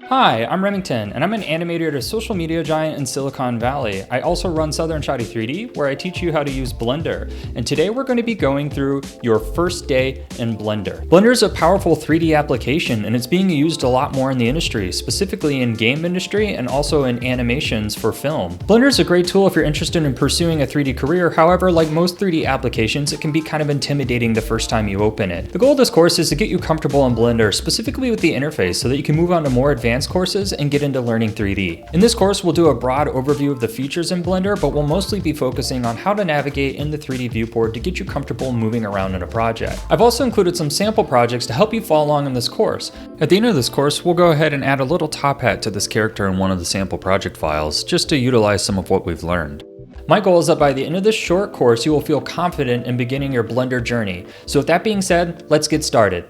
Hi, I'm Remington, and I'm an animator at a social media giant in Silicon Valley. I also run Southern Shoddy 3D, where I teach you how to use Blender. And today we're going to be going through your first day in Blender. Blender is a powerful 3D application, and it's being used a lot more in the industry, specifically in game industry and also in animations for film. Blender is a great tool if you're interested in pursuing a 3D career. However, like most 3D applications, it can be kind of intimidating the first time you open it. The goal of this course is to get you comfortable in Blender, specifically with the interface, so that you can move on to more advanced courses and get into learning 3D. In this course, we'll do a broad overview of the features in Blender, but we'll mostly be focusing on how to navigate in the 3D viewport to get you comfortable moving around in a project. I've also included some sample projects to help you follow along in this course. At the end of this course, we'll go ahead and add a little top hat to this character in one of the sample project files, just to utilize some of what we've learned. My goal is that by the end of this short course, you will feel confident in beginning your Blender journey. So with that being said, let's get started.